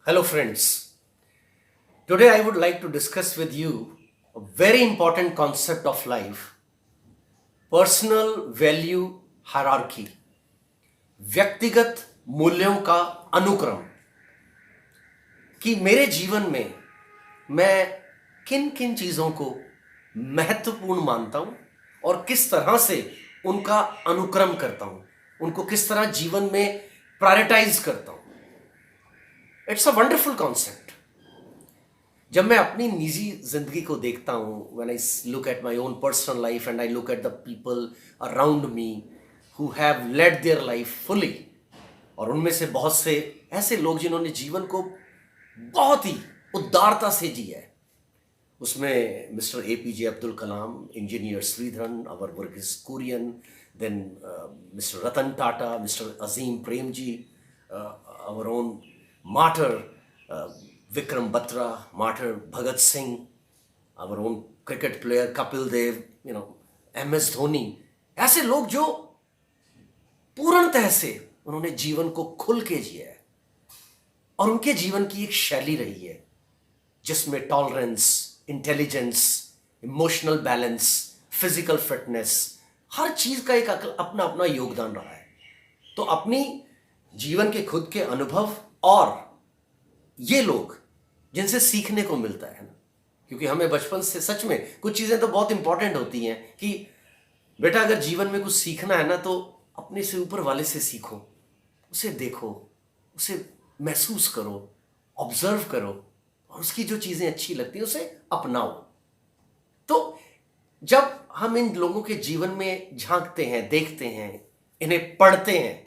Hello, friends. Today, I would like to discuss with you a very important concept of life, personal value hierarchy, व्यक्तिगत मूल्यों का अनुक्रम। कि मेरे जीवन में मैं किन किन चीज़ों को महत्वपूर्ण मानता हूँ और किस तरह से उनका अनुक्रम करता हूँ, उनको किस तरह जीवन में प्रायोरिटाइज करता हूँ। It's a wonderful concept. जब मैं अपनी निजी जिंदगी को देखता हूँ, when I look at my own personal life and I look at the people around me who have led their life fully, और उनमें से बहुत से ऐसे लोग जिन्होंने जीवन को बहुत ही उदारता से जिया है, उसमें mister APJ Abdul Kalam, engineer Sreedharan, our Verghese Kurien, then mister Ratan Tata, mister Azim Premji, our own martyr Vikram Batra, martyr Bhagat Singh, our own cricket player Kapil Dev, MS Dhoni. ऐसे लोग जो पूर्णतः से उन्होंने जीवन को खुल के जिया है और उनके जीवन की एक शैली रही है जिसमें tolerance, intelligence, emotional balance, physical fitness, हर चीज का एक अपना अपना योगदान रहा है। तो अपनी जीवन के खुद के अनुभव और ये लोग जिनसे सीखने को मिलता है ना, क्योंकि हमें बचपन से सच में कुछ चीजें तो बहुत इंपॉर्टेंट होती हैं कि बेटा अगर जीवन में कुछ सीखना है ना तो अपने से ऊपर वाले से सीखो, उसे देखो, उसे महसूस करो, ऑब्जर्व करो और उसकी जो चीजें अच्छी लगती हैं उसे अपनाओ। तो जब हम इन लोगों के जीवन में झांकते हैं, देखते हैं, इन्हें पढ़ते हैं,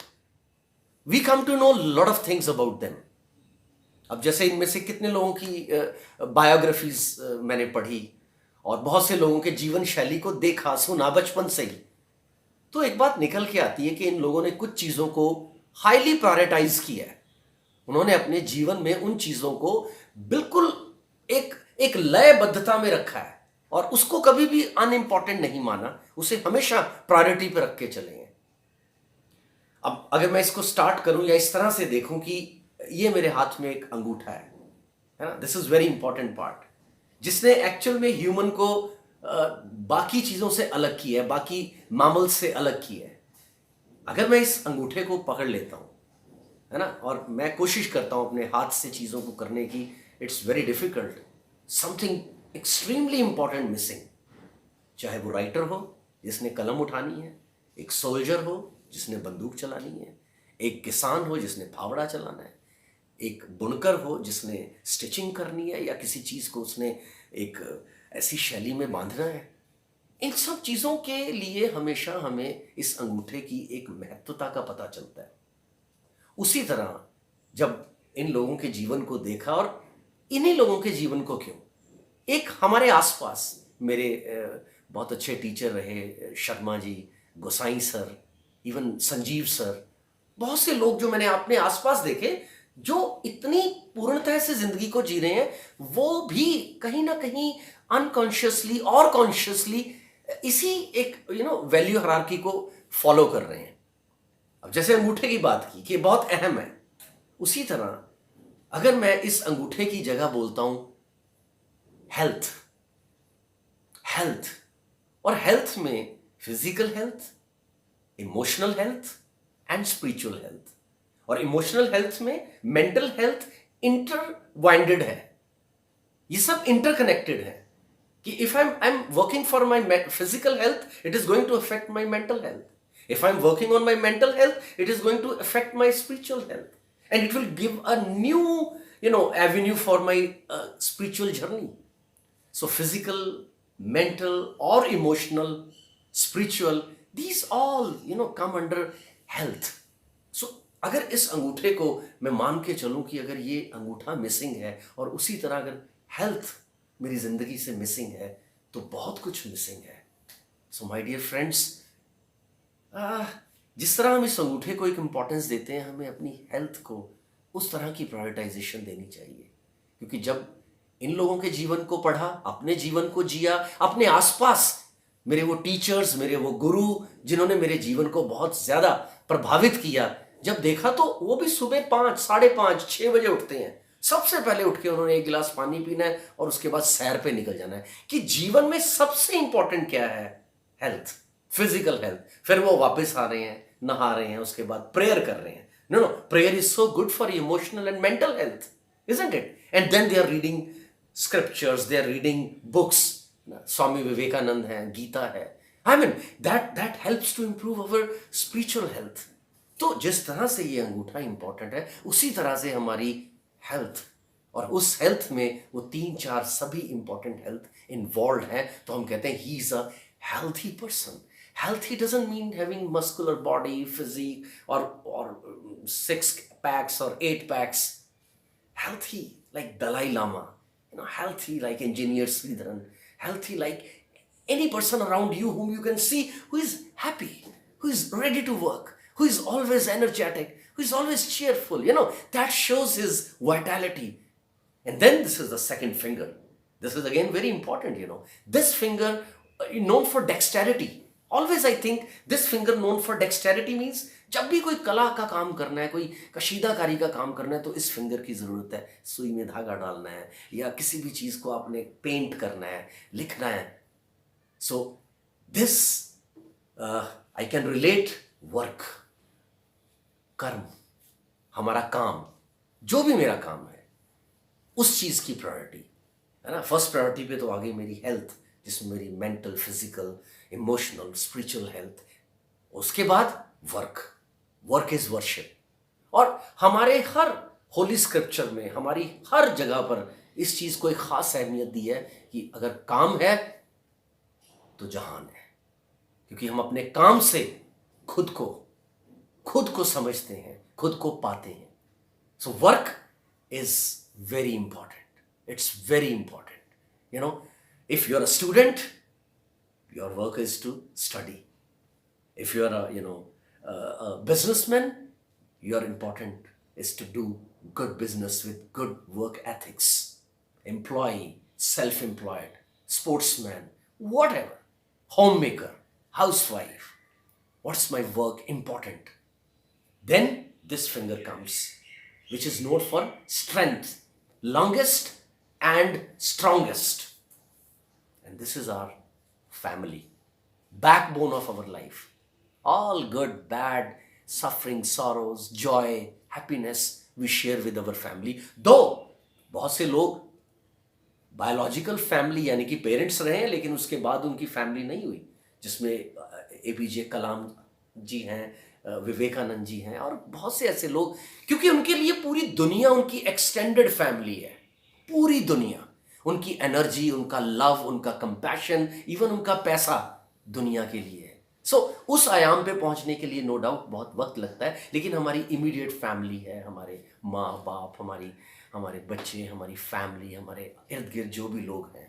we come to know lot of things about them. अब जैसे इनमें से कितने लोगों की बायोग्राफीज मैंने पढ़ी और बहुत से लोगों के जीवन शैली को देखा, सुना बचपन से ही, तो एक बात निकल के आती है कि इन लोगों ने कुछ चीजों को हाईली प्रायोरिटाइज किया है। उन्होंने अपने जीवन में उन चीजों को बिल्कुल एक लयबद्धता में रखा है और उसको कभी भी अनइम्पॉर्टेंट नहीं माना, उसे हमेशा प्रायोरिटी पर रख के चले हैं। अब अगर मैं इसको स्टार्ट करूं या इस तरह से देखूं कि ये मेरे हाथ में एक अंगूठा है ना, this is very important part, जिसने एक्चुअल में ह्यूमन को बाकी चीजों से अलग किया है, बाकी मामल से अलग किया है। अगर मैं इस अंगूठे को पकड़ लेता हूं, है ना, और मैं कोशिश करता हूं अपने हाथ से चीजों को करने की, it's very difficult, something extremely important missing. चाहे वो राइटर हो जिसने कलम उठानी है, एक सोल्जर हो जिसने बंदूक चलानी है, एक किसान हो जिसने फावड़ा चलाना है, एक बुनकर हो जिसने स्टिचिंग करनी है या किसी चीज को उसने एक ऐसी शैली में बांधना है। इन सब चीजों के लिए हमेशा हमें इस अंगूठे की एक महत्वता का पता चलता है। उसी तरह जब इन लोगों के जीवन को देखा, और इन्हीं लोगों के जीवन को क्यों, एक हमारे आसपास मेरे बहुत अच्छे टीचर रहे, शर्मा जी, गोसाई सर, इवन संजीव सर, बहुत से लोग जो मैंने अपने आसपास देखे जो इतनी पूर्णतः से जिंदगी को जी रहे हैं, वो भी कहीं ना कहीं अनकॉन्शियसली और कॉन्शियसली इसी एक वैल्यू हायरार्की को फॉलो कर रहे हैं। अब जैसे अंगूठे की बात की कि बहुत अहम है, उसी तरह अगर मैं इस अंगूठे की जगह बोलता हूं हेल्थ, हेल्थ, और हेल्थ में physical health, emotional health and spiritual health, और इमोशनल हेल्थ में मेंटल हेल्थ इंटरवाइंडेड है, ये सब इंटरकनेक्टेड है कि if I am working for my physical health it is going to affect my mental health, if I'm working on my mental health, it is going to affect my spiritual health, and it will give a new avenue for my spiritual journey. So physical, mental or emotional, spiritual, these all come under health. So अगर इस अंगूठे को मैं मान के चलूं कि अगर ये अंगूठा मिसिंग है और उसी तरह अगर हेल्थ मेरी जिंदगी से मिसिंग है तो बहुत कुछ मिसिंग है। सो माय डियर फ्रेंड्स, जिस तरह हम इस अंगूठे को एक इंपॉर्टेंस देते हैं, हमें अपनी हेल्थ को उस तरह की प्रायोरिटाइजेशन देनी चाहिए, क्योंकि जब इन लोगों के जीवन को पढ़ा, अपने जीवन को जिया, अपने आसपास मेरे वो टीचर्स, मेरे वो गुरु जिन्होंने मेरे जीवन को बहुत ज्यादा प्रभावित किया, जब देखा तो वो भी सुबह 5, 5:30, 6 बजे उठते हैं, सबसे पहले उठ के उन्होंने एक गिलास पानी पीना है और उसके बाद सैर पे निकल जाना है। कि जीवन में सबसे इंपॉर्टेंट क्या है? Health, physical health. फिर वो वापस आ रहे हैं, नहा रहे हैं, उसके बाद प्रेयर कर रहे हैं। No no, prayer is so good for emotional and mental health, isn't it? And then they are reading scriptures, they are reading books. Swami Vivekanand है, गीता है। I mean, that helps to improve our spiritual health. तो जिस तरह से ये अंगूठा important है, उसी तरह से हमारी हेल्थ, और उस हेल्थ में वो 3-4 सभी इंपॉर्टेंट हेल्थ इन्वॉल्व है। तो हम कहते हैं he is a healthy person. Healthy doesn't mean having muscular body, physique, or 6 packs or 8 packs. Healthy like Dalai Lama, healthy like Engineer Sridharan, healthy like any person around you whom you can see who is happy, who is ready to work, who is always energetic, who is always cheerful. That shows his vitality. And then this is the second finger. This is again very important. This finger known for dexterity. Always I think this finger known for dexterity means जब भी कोई कला का काम करना है, कोई कशीदाकारी का काम करना है, तो इस फिंगर की ज़रूरत है। सुई में धागा डालना है या किसी भी चीज़ को आपने पेंट करना है, लिखना है। So this I can relate work, कर्म, हमारा काम, जो भी मेरा काम है, उस चीज़ की प्रायोरिटी है ना। फर्स्ट प्रायोरिटी पे तो आ गई मेरी हेल्थ, जिसमें मेरी mental, physical, emotional, spiritual health. उसके बाद वर्क इज वर्शिप। और हमारे हर होली स्क्रिप्चर में, हमारी हर जगह पर इस चीज को एक खास अहमियत दी है कि अगर काम है तो जहान है। क्योंकि हम अपने काम से खुद को समझते हैं, खुद को पाते हैं। So work is very important, it's very important. If you are a student, your work is to study. If you are a businessman, your important is to do good business with good work ethics. Employee, self-employed, sportsman, whatever, homemaker, housewife, what's my work important? Then this finger comes, which is known for strength, longest and strongest. And this is our family, backbone of our life. All good, bad, suffering, sorrows, joy, happiness we share with our family. Though बहुत से लोग biological family यानी कि parents रहे हैं, लेकिन उसके बाद उनकी फैमिली नहीं हुई, जिसमें एपीजे कलाम जी हैं, विवेकानंद जी हैं, और बहुत से ऐसे लोग, क्योंकि उनके लिए पूरी दुनिया उनकी एक्सटेंडेड फैमिली है। पूरी दुनिया, उनकी एनर्जी, उनका लव, उनका कंपैशन, इवन उनका पैसा दुनिया के लिए है। सो उस आयाम पे पहुंचने के लिए नो डाउट बहुत वक्त लगता है, लेकिन हमारी इमीडिएट फैमिली है, हमारे माँ बाप, हमारे बच्चे, हमारी फैमिली, हमारे इर्द गिर्द जो भी लोग हैं,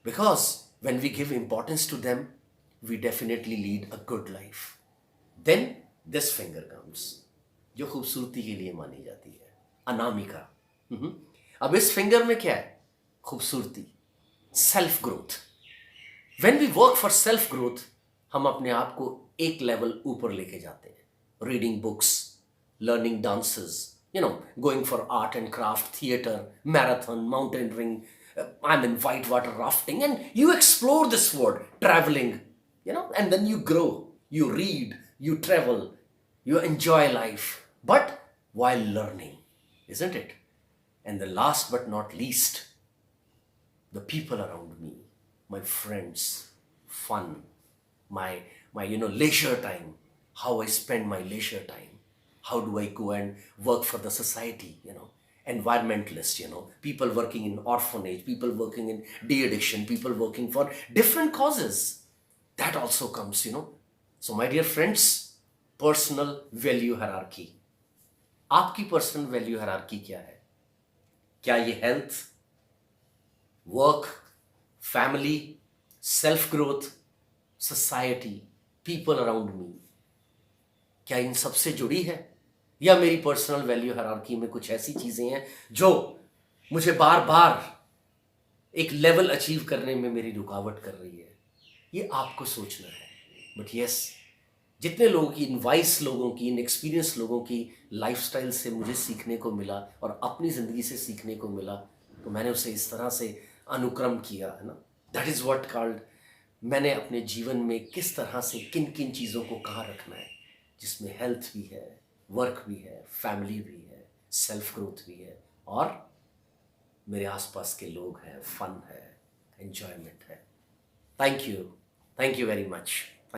because when we give importance to them we definitely lead a good life. Then this finger comes, जो खूबसूरती के लिए मानी जाती है, अनामिका। अब इस फिंगर में क्या है? खूबसूरती, self growth. When we work for self growth, हम अपने आप को एक लेवल ऊपर लेके जाते हैं। Reading books, learning dances, going for art and craft, theatre, marathon, mountaineering, white water rafting, and you explore this world, travelling, and then you grow, you read, you travel, you enjoy life, but while learning, isn't it? And the last but not least, the people around me, my friends, fun, my leisure time, how I spend my leisure time, how do I go and work for the society, environmentalists, people working in orphanage, people working in de-addiction, people working for different causes. That also comes, So my dear friends, personal value hierarchy. आपकी personal value hierarchy क्या है? क्या ये health, work, family, self growth, society, people around me, क्या इन सबसे जुड़ी है? या मेरी पर्सनल वैल्यू हायरार्की में कुछ ऐसी चीजें हैं जो मुझे बार बार एक लेवल अचीव करने में मेरी रुकावट कर रही है? ये आपको सोचना है। बट यस, जितने लोगों की, इन वाइस लोगों की, इन एक्सपीरियंस लोगों की लाइफस्टाइल से मुझे सीखने को मिला और अपनी ज़िंदगी से सीखने को मिला, तो मैंने उसे इस तरह से अनुक्रम किया, है ना। दैट इज़ व्हाट कॉल्ड, मैंने अपने जीवन में किस तरह से किन किन चीज़ों को कहाँ रखना है, जिसमें हेल्थ भी है, वर्क भी है, फैमिली भी है, सेल्फ ग्रोथ भी है, और मेरे आसपास के लोग हैं, फन है, एंजॉयमेंट है। Thank you very much.